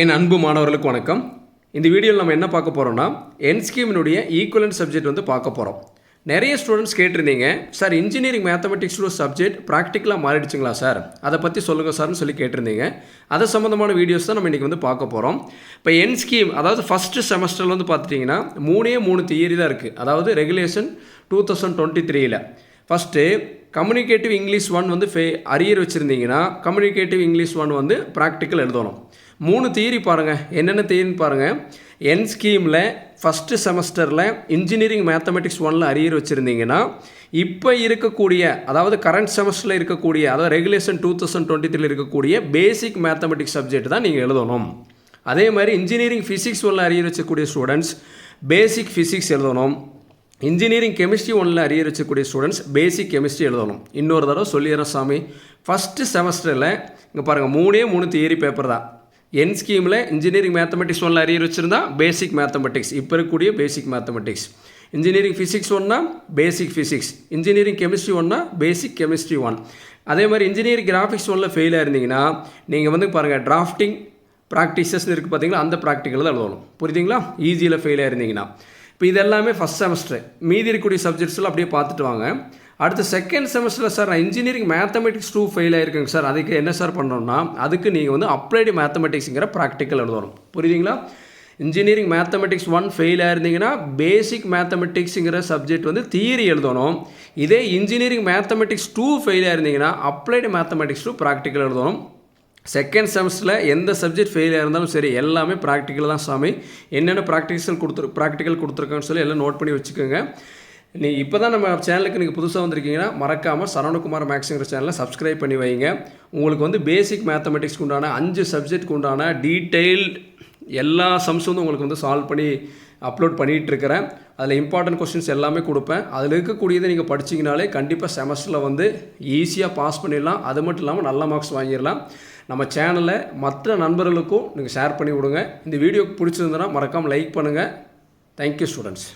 என் அன்பு மாணவர்களுக்கு வணக்கம். இந்த வீடியோவில் நம்ம என்ன பார்க்க போகிறோம்னா என் ஸ்கீமினுடைய ஈக்குவலன்ட் சப்ஜெக்ட் வந்து பார்க்க போகிறோம். நிறைய ஸ்டூடெண்ட்ஸ் கேட்டிருந்தீங்க, சார் இன்ஜினியரிங் மேத்தமெட்டிக்ஸ் சப்ஜெக்ட் ப்ராக்டிக்கலாக மாறிடுச்சுங்களா சார், அதை பற்றி சொல்லுங்கள் சார்னு சொல்லி கேட்டிருந்தீங்க. அதை சம்மந்தமான வீடியோஸ் தான் நம்ம இன்றைக்கி வந்து பார்க்க போகிறோம். இப்போ என் ஸ்கீம் அதாவது ஃபஸ்ட்டு செமஸ்டரில் வந்து பார்த்துட்டிங்கன்னா 3 தியரி தான் இருக்குது. அதாவது ரெகுலேஷன் 2023 ஃபஸ்ட்டு கம்யூனிகேட்டிவ் இங்கிலீஷ் 1 வந்து அரியர் வச்சுருந்தீங்கன்னா கம்யூனிகேட்டிவ் இங்கிலீஷ் 1 வந்து ப்ராக்டிக்கல் எழுதணும். 3 தியரி பாருங்கள், என்னென்ன தியரின்னு பாருங்கள். என் ஸ்கீமில் ஃபஸ்ட்டு செமஸ்டரில் இன்ஜினியரிங் மேத்தமெட்டிக்ஸ் 1 அரியர் வச்சுருந்தீங்கன்னா இப்போ இருக்கக்கூடிய அதாவது கரண்ட் செமஸ்டரில் இருக்கக்கூடிய அதாவது ரெகுலேஷன் 2023 இருக்கக்கூடிய பேசிக் மேத்தமெட்டிக்ஸ் சப்ஜெக்ட் தான் நீங்கள் எழுதணும். அதே மாதிரி இன்ஜினியரிங் ஃபிசிக்ஸ் 1 அரியர் வச்சக்கூடிய ஸ்டூடெண்ட்ஸ் பேசிக் ஃபிசிக்ஸ் எழுதணும். இன்ஜினியரிங் கெமிஸ்ட்ரி 1 அரியர் வச்சக்கூடிய ஸ்டூடெண்ட்ஸ் பேசிக் கெமிஸ்ட்ரி எழுதணும். இன்னொரு தடவை சொல்லிடுறேன் சாமி, ஃபஸ்ட்டு செமஸ்டரில் இங்கே பாருங்கள் 3 தியரி பேப்பர் தான். என் ஸ்கீமில் இன்ஜினியரிங் மேத்தமெட்டிக்ஸ் 1 அரியர் வச்சுருந்தா பேசிக் மேத்தமெட்டிக்ஸ், இப்போ இருக்கக்கூடிய பேசிக் மேத்தமெட்டிக்ஸ். இன்ஜினியரிங் ஃபிசிக்ஸ் 1 பேசிக் ஃபிசிக்ஸ், இன்ஜினியரிங் கெமிஸ்ட்ரி 1 பேசிக் கெமிஸ்ட்ரி 1. அதே மாதிரி இன்ஜினியரிங் கிராஃபிக்ஸ் 1 ஃபெயிலாக இருந்தீங்கன்னா நீங்கள் வந்து பாருங்கள் டிராஃப்டிங் ப்ராக்டிசஸ்ன்னு இருக்குது பார்த்தீங்களா, அந்த ப்ராக்டிக்கல் தான் எழுதணும். புரியுதுங்களா? ஈஸியில் ஃபெயிலாக இருந்தீங்கன்னா இப்போ இது எல்லாமே ஃபஸ்ட் செமஸ்டர். மீதி இருக்கக்கூடிய சப்ஜெக்ட்ஸ்லாம் அப்படியே பார்த்துட்டு வாங்க. அடுத்து செகண்ட் செமஸ்டரில் சார் நான் இன்ஜினியரிங் மேத்தமெட்டிக்ஸ் 2 ஃபெயில் ஆகிருக்குங்க சார், அதுக்கு என்ன சார் பண்ணணும்னா அதுக்கு நீங்கள் வந்து அப்ளைடு மேத்தமெட்டிக்ஸுங்கிற ப்ராக்டிக்கல் எழுதணும். புரியுதுங்களா? இன்ஜினியரிங் மேத்தமெட்டிக்ஸ் 1 ஃபெயில் ஆயிருந்தீங்கன்னா பேசிக் மேத்தமெட்டிக்ஸுங்கிற சப்ஜெக்ட் வந்து தியரி எழுதணும். இதே இன்ஜினியரிங் மேத்தமெட்டிக்ஸ் 2 ஃபெயில் ஆயிருந்தீங்கன்னா அப்ளைடு மேத்தமெட்டிக்ஸ் 2 ப்ராக்டிக்கல் எழுதணும். செகண்ட் செமஸ்டரில் எந்த சப்ஜெக்ட் ஃபெயிலாக இருந்தாலும் சரி எல்லாமே ப்ராக்டிக்கல் தான் சாமி. என்னென்ன ப்ராக்டிக்கல் கொடுத்துருக்காங்கன்னு சொல்லி எல்லாம் நோட் பண்ணி வச்சுக்கோங்க. இப்போ தான் நம்ம சேனலுக்கு நீங்கள் புதுசாக வந்திருக்கீங்கன்னா மறக்காமல் சரவணகுமார் மேக்ஸுங்கிற சேனலை சப்ஸ்கிரைப் பண்ணி வைங்க. உங்களுக்கு வந்து பேசிக் மேத்தமெட்டிக்ஸ்க்கு உண்டான 5 சப்ஜெக்ட்க்கு உண்டான டீட்டெயில்டு எல்லா சம்ஸும் வந்து உங்களுக்கு வந்து சால்வ் பண்ணி அப்லோட் பண்ணிகிட்ருக்கிறேன். அதில் இம்பார்ட்டன்ட் கொஸ்டின்ஸ் எல்லாமே கொடுப்பேன். அதில் இருக்கக்கூடியதை நீங்கள் படிச்சிங்கனாலே கண்டிப்பாக செமஸ்டரில் வந்து ஈஸியாக பாஸ் பண்ணிடலாம். அது மட்டும் இல்லாமல் நல்ல மார்க்ஸ் வாங்கிடலாம். நம்ம சேனலை மற்ற நண்பர்களுக்கும் நீங்கள் ஷேர் பண்ணி விடுங்க. இந்த வீடியோக்கு பிடிச்சிருந்தனா மறக்காமல் லைக் பண்ணுங்கள். Thank you students.